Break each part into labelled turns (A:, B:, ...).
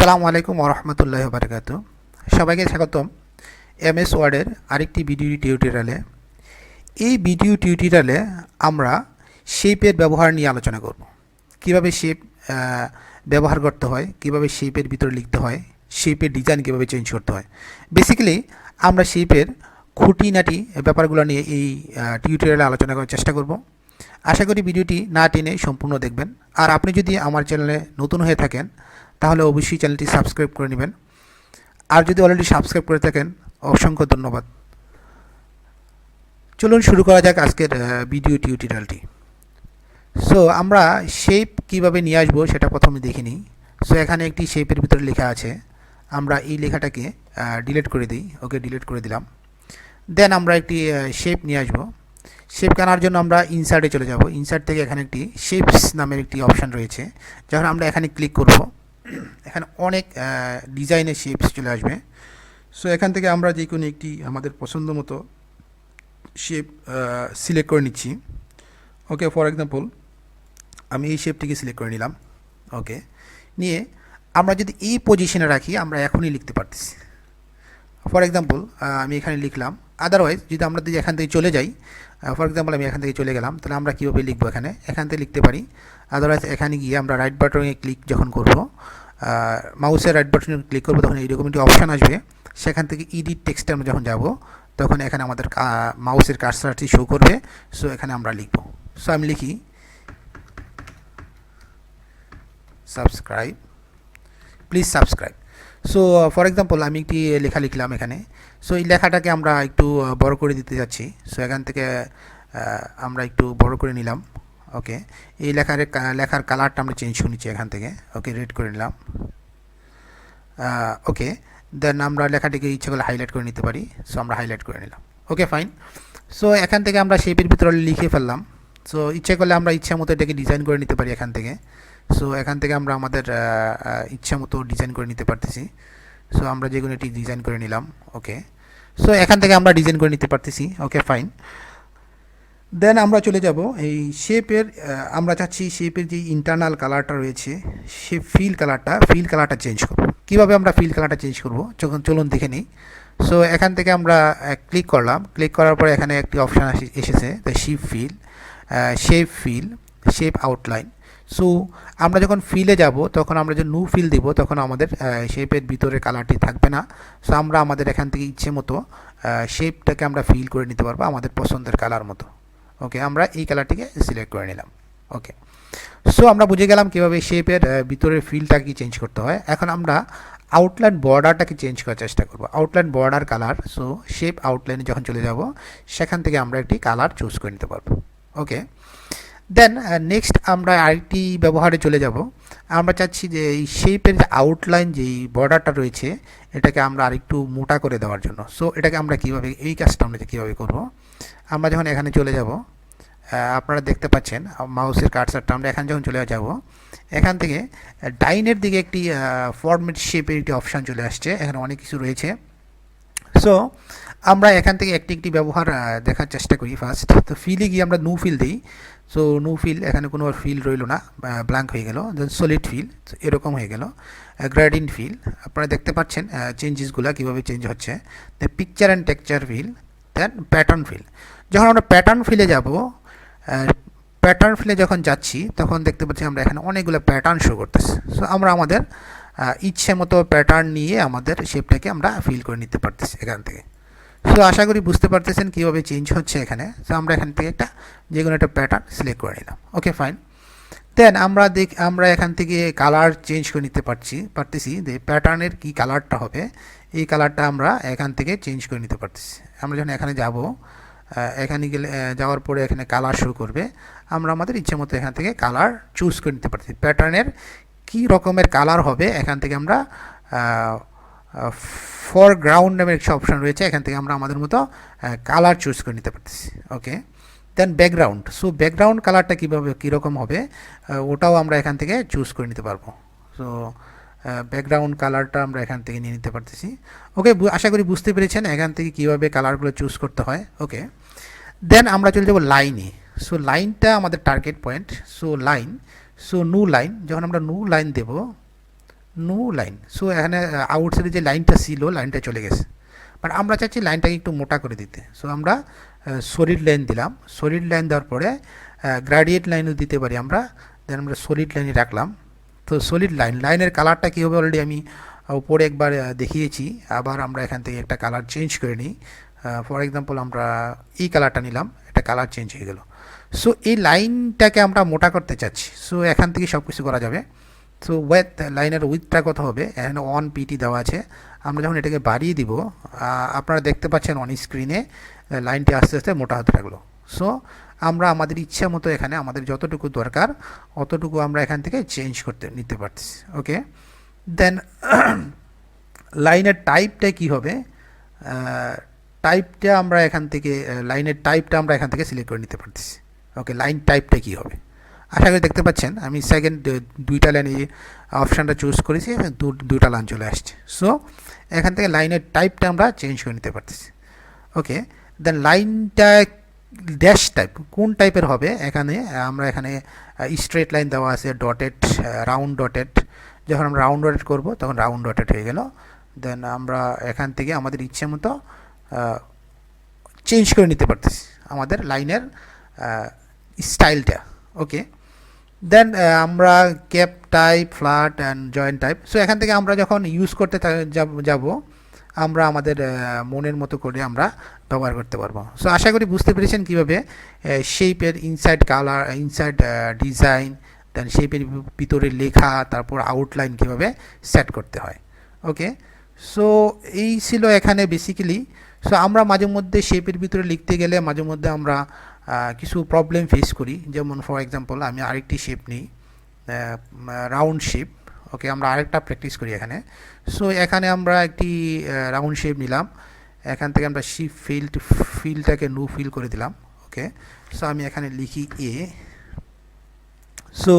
A: আসসালামু আলাইকুম ওয়া রাহমাতুল্লাহি ওয়া বারাকাতুহু। সবাইকে স্বাগতম এমএস ওয়ার্ডের আরেকটি ভিডিও টিউটোরিয়ালে। এই ভিডিও টিউটোরিয়ালে আমরা শেপের ব্যবহার নিয়ে আলোচনা করব। কিভাবে শেপ ব্যবহার করতে হয়, কিভাবে শেপের ভিতরে লিখতে হয়, শেপের ডিজাইন কিভাবে চেঞ্জ করতে হয়। বেসিক্যালি আমরা শেপের খুঁটিনাটি ব্যাপারগুলো নিয়ে এই টিউটোরিয়ালে আলোচনা করার চেষ্টা করব। আশা করি ভিডিওটি না টেনে সম্পূর্ণ দেখবেন। আর আপনি যদি আমার চ্যানেলে নতুন হয়ে থাকেন তাহলে অবশ্যই চ্যানেলটি সাবস্ক্রাইব করে নেবেন। আর যদি অলরেডি সাবস্ক্রাইব করে থাকেন অসংখ্য ধন্যবাদ। চলুন শুরু করা যাক আজকের ভিডিও টিউটোরিয়ালটি। সো আমরা শেপ কিভাবে নিয়ে আসবো সেটা প্রথমে দেখে নিই। সো এখানে একটি শেপের ভিতরে লেখা আছে, আমরা এই লেখাটাকে ডিলিট করে দিই। ওকে, ডিলিট করে দিলাম। দেন আমরা একটি শেপ নিয়ে আসবো। শেপ আনার জন্য আমরা ইনসার্টে চলে যাব। ইনসার্ট থেকে এখানে একটি শেপস নামের একটি অপশান রয়েছে। যখন আমরা এখানে ক্লিক করব, এখানে অনেক ডিজাইনের শেপস চলে আসবে। সো এখান থেকে আমরা যে কোনো একটি আমাদের পছন্দ মতো শেপ সিলেক্ট করে নিচ্ছি। ওকে, ফর এক্সাম্পল আমি এই শেপটিকে সিলেক্ট করে নিলাম। ওকে, নিয়ে আমরা যদি এই পজিশনে রাখি আমরা এখনই লিখতে পারতেছি। ফর এক্সাম্পল আমি এখানে লিখলাম। আদারওয়াইজ যদি আমরা এখান থেকে চলে যাই, ফর এক্সাম্পল আমি এখান থেকে চলে গেলাম, তাহলে আমরা কীভাবে লিখবো, এখান থেকে লিখতে পারি। আদারওয়াইজ এখানে গিয়ে আমরা রাইট বাটনে ক্লিক যখন করব, মাউসের রাইট বাটনে ক্লিক করবো, তখন এইরকম একটি অপশান আসবে। সেখান থেকে এডিট টেক্সটে আমরা যখন যাব, তখন এখানে আমাদের মাউসের কার্সারটি শো করবে। সো এখানে আমরা লিখব। সো আমি লিখি subscribe, please subscribe. So for example আমি একটি লেখা লিখলাম এখানে। সো এই লেখাটাকে আমরা একটু বড় করে দিতে যাচ্ছি। সো এখান থেকে আমরা একটু বড় করে নিলাম। ওকে, এই লেখার কালারটা আমরা চেঞ্জ করে নিচ্ছি এখান থেকে। ওকে, রেড করে নিলাম। ওকে, দেন আমরা লেখাটিকে ইচ্ছে করলে হাইলাইট করে নিতে পারি। সো আমরা হাইলাইট করে নিলাম। ওকে, ফাইন। সো এখান থেকে আমরা শেপের ভিতরে লিখে ফেললাম। সো ইচ্ছে করলে আমরা ইচ্ছা মতো এটাকে ডিজাইন করে নিতে পারি এখান থেকে। সো এখান থেকে আমরা আমাদের ইচ্ছা মতো ডিজাইন করে নিতে পারতেছি। সো আমরা যে কোনো একটি ডিজাইন করে নিলাম। ওকে, সো এখান থেকে আমরা ডিজাইন করে নিতে পারতেছি। ওকে, ফাইন। দেন আমরা চলে যাব এই শেপের, আমরা চাচ্ছি শেপের যে ইন্টারনাল কালারটা রয়েছে, শেপ ফিল কালারটা চেঞ্জ করব। কীভাবে আমরা ফিল কালারটা চেঞ্জ করব চলুন দেখে নিই। সো এখান থেকে আমরা ক্লিক করলাম। ক্লিক করার পরে এখানে একটি অপশান এসেছে, the shape feel, shape outline. So আমরা যখন ফিলে যাব, তখন আমরা যে নিউ ফিল দিব, তখন আমাদের শেপের ভিতরে কালারটি থাকবে না। সো আমরা আমাদের এখান থেকে ইচ্ছে মতো শেপটাকে আমরা ফিল করে নিতে পারবো আমাদের পছন্দের কালার মতো। ওকে, আমরা এই কালারটিকে সিলেক্ট করে নিলাম। ওকে, সো আমরা বুঝে গেলাম কীভাবে শেপের ভিতরের ফিলটাকে চেঞ্জ করতে হয়। এখন আমরা আউটলাইন বর্ডারটাকে চেঞ্জ করার চেষ্টা করব। Outline border colour, so shape আউটলাইনে যখন চলে যাব, সেখান থেকে আমরা একটি কালার চুজ করে নিতে পারবো। ওকে, দেন নেক্সট আমরা আরেকটি ব্যবহারে চলে যাব। আমরা চাচ্ছি যে এই শেপের যে আউটলাইন, যেই বর্ডারটা রয়েছে, এটাকে আমরা আরেকটু মোটা করে দেওয়ার জন্য। সো এটাকে আমরা কীভাবে, এই কাজটা আমরা কীভাবে করব, আমরা যখন এখানে চলে যাব, আপনারা দেখতে পাচ্ছেন মাউসের কার্সারটা, আমরা এখানে যখন চলে যাব, এখান থেকে ডাইনের দিকে একটি ফরম্যাট শেপের একটি অপশান চলে আসছে। এখানে অনেক কিছু রয়েছে। সো আমরা এখান থেকে একটি ব্যবহার দেখার চেষ্টা করি। ফার্স্ট তো ফিলে গিয়ে আমরা নো ফিল দিই। সো নো ফিল, এখানে কোনো ফিল রইল না, ব্ল্যাঙ্ক হয়ে গেল। দেন সলিড ফিল, এরকম হয়ে গেল। গ্রেডিয়েন্ট ফিল, আপনারা দেখতে পাচ্ছেন চেঞ্জেসগুলো কীভাবে চেঞ্জ হচ্ছে। Then picture and texture fill, then pattern fill. যখন আমরা প্যাটার্ন ফিলে যাব, প্যাটার্ন ফিলে যখন যাচ্ছি, তখন দেখতে পাচ্ছি আমরা এখানে অনেকগুলো প্যাটার্ন শো করতেছে। সো আমরা আমাদের ইচ্ছে মতো প্যাটার্ন নিয়ে আমাদের শেপটাকে আমরা ফিল করে নিতে পারতেছি এখান থেকে। সো আশা করি বুঝতে পারতেছেন কীভাবে চেঞ্জ হচ্ছে এখানে। সো আমরা এখান থেকে যে কোনো একটা প্যাটার্ন সিলেক্ট করে নিলাম। ওকে, ফাইন। দেন আমরা এখান থেকে কালার চেঞ্জ করে নিতে পারতেছি যে প্যাটার্নের কী কালারটা হবে, এই কালারটা আমরা এখান থেকে চেঞ্জ করে নিতে পারতেছি। আমরা যখন এখানে যাব, এখানে যাওয়ার পরে এখানে কালার শো করবে। আমরা আমাদের ইচ্ছে মতো এখান থেকে কালার চুজ করে নিতে পারতেছি। প্যাটার্নের কী রকমের কালার হবে, এখান থেকে আমরা ফরগ্রাউন্ড নামের একটা অপশান রয়েছে, এখান থেকে আমরা আমাদের মতো কালার চুজ করে নিতে পারতেছি। ওকে, দেন ব্যাকগ্রাউন্ড। সো ব্যাকগ্রাউন্ড কালারটা কীরকম হবে, ওটাও আমরা এখান থেকে চুজ করে নিতে পারবো। সো ব্যাকগ্রাউন্ড কালারটা আমরা এখান থেকে নিয়ে নিতে পারতেছি। ওকে, আশা করি বুঝতে পেরেছেন এখান থেকে কীভাবে কালারগুলো চুজ করতে হয়। ওকে, দেন আমরা চলে যাব লাইনে। সো লাইনটা আমাদের target point. So line, so new line, যখন আমরা নিউ লাইন দেব, নো লাইন। সো এখানে আউটসাইডে যে লাইনটা ছিল লাইনটা চলে গেছে, বাট আমরা চাচ্ছি লাইনটাকে একটু মোটা করে দিতে। সো আমরা সলিড লাইন দিলাম। সলিড লাইন দেওয়ার পরে গ্রাডিয়েন্ট লাইনও দিতে পারি আমরা, দেন আমরা সলিড লাইনই রাখলাম। তো সলিড লাইনের কালারটা কী হবে অলরেডি আমি উপরে একবার দেখিয়েছি। আবার আমরা এখান থেকে একটা কালার চেঞ্জ করে নিই। ফর এক্সাম্পল আমরা এই কালারটা নিলাম, একটা কালার চেঞ্জ হয়ে গেল। সো এই লাইনটাকে আমরা মোটা করতে চাচ্ছি। সো এখান থেকে সব কিছু করা যাবে। সো লাইনের উইথটা কত হবে, এখানে 1 পিটি দেওয়া আছে। আমরা যখন এটাকে বাড়িয়ে দিব, আপনারা দেখতে পাচ্ছেন অন স্ক্রিনে লাইনটি আস্তে আস্তে মোটা হতে লাগলো। সো আমরা আমাদের ইচ্ছা মতো এখানে আমাদের যতটুকু দরকার অতটুকু আমরা এখান থেকে চেঞ্জ করতে নিতে পারতেছি। ওকে, দেন লাইনের টাইপটা কি হবে, টাইপটা আমরা এখান থেকে লাইনের টাইপটা আমরা এখান থেকে সিলেক্ট করে নিতে পারতেছি। ওকে, লাইন টাইপটা কি হবে আশা করি দেখতে পাচ্ছেন। আমি সেকেন্ড দুইটা লাইনে অপশানটা চুজ করেছি, দুইটা লাইন চলে আসছে। সো এখান থেকে লাইনের টাইপটা আমরা চেঞ্জ করে নিতে পারতেছি। ওকে, দেন লাইনটা ড্যাশ টাইপ কোন টাইপের হবে, এখানে আমরা এখানে স্ট্রেট লাইন দেওয়া আছে, ডটেড, রাউন্ড ডটেড। যখন আমরা রাউন্ড ডটেড করব তখন রাউন্ড ডটেড হয়ে গেল। দেন আমরা এখান থেকে আমাদের ইচ্ছে মতো চেঞ্জ করে নিতে পারতেছি আমাদের লাইনের স্টাইলটা। ওকে, দেন আমরা cap type, flat and joint type. So এখান থেকে আমরা যখন ইউজ করতে যাব আমরা আমাদের মনের মতো করে আমরা ব্যবহার করতে পারবো। সো আশা করি বুঝতে পেরেছেন কীভাবে শেপের ইনসাইড কালার, ইনসাইড ডিজাইন, দেন শেপের ভিতরে লেখা, তারপর আউটলাইন কীভাবে সেট করতে হয়। ওকে, সো এই ছিল এখানে বেসিক্যালি। সো আমরা মাঝে মধ্যে শেপের ভিতরে লিখতে গেলে মাঝে মধ্যে আমরা কিছু প্রবলেম ফেস করি। যেমন ফর এক্সাম্পল আমি আরেকটি শেপ নিই, রাউন্ড শেপ। ওকে, আমরা আরেকটা প্র্যাকটিস করি এখানে। সো এখানে আমরা একটি রাউন্ড শেপ নিলাম, এখান থেকে আমরা শিপ ফিলটাকে নো ফিল করে দিলাম। ওকে, সো আমি এখানে লিখি এ। সো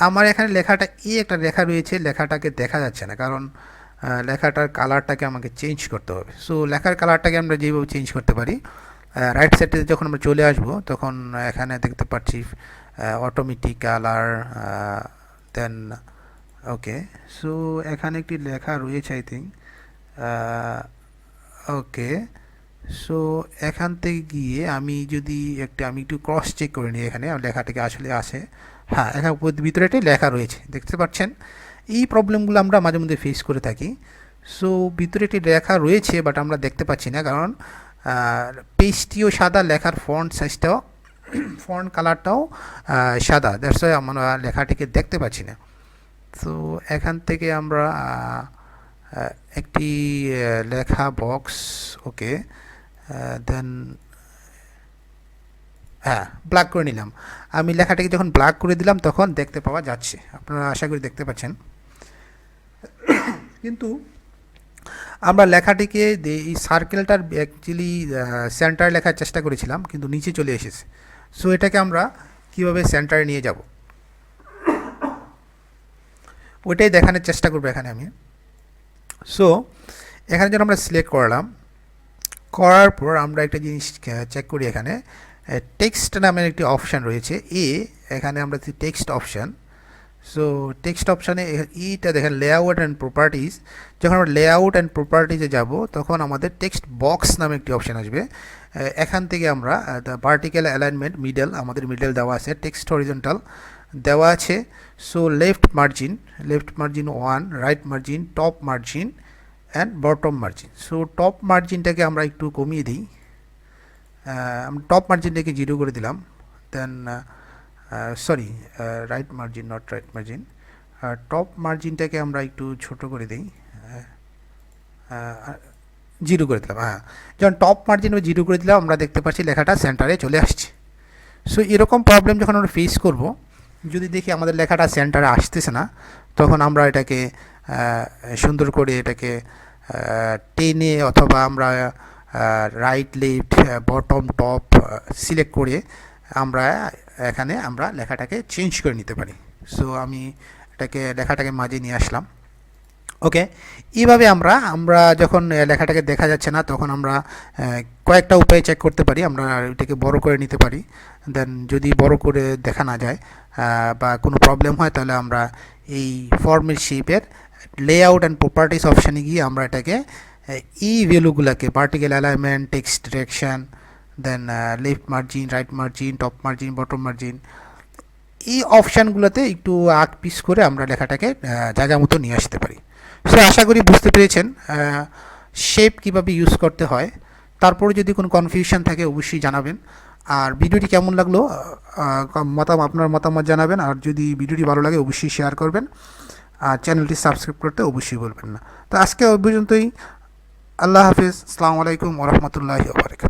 A: আমার এখানে লেখাটা এ একটা লেখা রয়েছে, লেখাটাকে দেখা যাচ্ছে না কারণ লেখাটার কালারটাকে আমাকে চেঞ্জ করতে হবে। সো লেখার কালারটাকে আমরা যেভাবে চেঞ্জ করতে পারি, রাইট সাইডে যখন আমরা চলে আসব তখন এখানে দেখতে পাচ্ছি অটোমেটিক কালার, দেন ওকে। সো এখানে একটি লেখা রয়েছে আই থিঙ্ক। ওকে, সো এখান থেকে গিয়ে আমি যদি আমি একটু ক্রস চেক করে নিই এখানে লেখাটাকে আসলে আসে। হ্যাঁ, এখানে ভিতরে একটি লেখা রয়েছে, দেখতে পাচ্ছেন। এই প্রবলেমগুলো আমরা মাঝে মধ্যে ফেস করে থাকি। সো ভিতরে একটি লেখা রয়েছে বাট আমরা দেখতে পাচ্ছি না কারণ পেজটিও সাদা, লেখার ফন্ট সাইজটাও, ফন্ট কালারটাও সাদা। দ্যাটস ওয়াই আমরা লেখাটিকে দেখতে পাচ্ছি না। তো এখান থেকে আমরা একটি লেখা বক্স, ওকে, দেন হ্যাঁ ব্ল্যাক করে নিলাম। আমি লেখাটাকে যখন ব্ল্যাক করে দিলাম তখন দেখতে পাওয়া যাচ্ছে, আপনারা আশা করি দেখতে পাচ্ছেন। কিন্তু আমরা লেখাটিকে এই সার্কেলটার অ্যাকচুয়ালি সেন্টারে লেখার চেষ্টা করেছিলাম কিন্তু নিচে চলে এসেছে। সো এটাকে আমরা কীভাবে সেন্টারে নিয়ে যাব ওইটাই দেখানোর চেষ্টা করবো এখানে আমি। সো এখানে যখন আমরা সিলেক্ট করলাম, করার পর আমরা একটা জিনিস চেক করি, এখানে টেক্সট নামের একটি অপশান রয়েছে এখানে আমরা টেক্সট অপশান। সো টেক্সট অপশানে এইটা দেখেন লেআউট অ্যান্ড প্রপার্টিজ। যখন আমরা লেআউট অ্যান্ড প্রপার্টিজে যাব তখন আমাদের টেক্সট বক্স নামে একটি অপশান আসবে। এখান থেকে আমরা ভার্টিক্যাল অ্যালাইনমেন্ট, মিডল, আমাদের মিডল দেওয়া আছে, টেক্সট হরিজন্টাল দেওয়া আছে। So left margin 1, right margin, top margin and bottom margin. So top মার্জিনটাকে আমরা একটু কমিয়ে দিই, আমরা টপ মার্জিনটাকে 0 করে দিলাম। Then sorry, right margin, not right margin, top মার্জিনটাকে আমরা একটু ছোট করে দিই, 0 করে দিলাম। হ্যাঁ, যখন টপ মার্জিন 0 করে দিলাম আমরা দেখতে পাচ্ছি লেখাটা সেন্টারে চলে আসছে। সো এরকম প্রবলেম যখন আমরা ফেস করব, যদি দেখি আমাদের লেখাটা সেন্টারে আসতেছে না, তখন আমরা এটাকে সুন্দর করে এটাকে টেনে অথবা আমরা right, left, bottom, top select করে আমরা এখানে আমরা লেখাটাকে চেঞ্জ করে নিতে পারি। সো আমি লেখাটাকে মাঝে নিয়ে আসলাম। ওকে, এইভাবে আমরা যখন লেখাটাকে দেখা যাচ্ছে না তখন আমরা কয়েকটা উপায়ে চেক করতে পারি। আমরা এটাকে বড় করে নিতে পারি, দেন যদি বড় করে দেখা না যায় বা কোনো প্রবলেম হয় তাহলে আমরা এই ফর্মের শেপের লেআউট অ্যান্ড প্রপার্টিস অপশানে গিয়ে আমরা এটাকে ই ভ্যালুগুলোকে vertical alignment, text direction, then left margin, right margin, top margin, bottom margin, এই অপশানগুলোতে একটু আগ পিস করে আমরা লেখাটাকে জায়গা মতো নিয়ে আসতে পারি। সো আশা করি বুঝতে পেরেছেন শেপ কীভাবে ইউজ করতে হয়। তারপরে যদি কোনো কনফিউশন থাকে অবশ্যই জানাবেন। আর ভিডিওটি কেমন লাগলো আপনার মতামত জানাবেন। আর যদি ভিডিওটি ভালো লাগে অবশ্যই শেয়ার করবেন। আর চ্যানেলটি সাবস্ক্রাইব করতে অবশ্যই বলবেন না। তো আজকে ওই পর্যন্তই। আল্লাহ হাফিজ। আসসালামু আলাইকুম ওয়া রাহমাতুল্লাহি ওয়া বারাকাতুহু।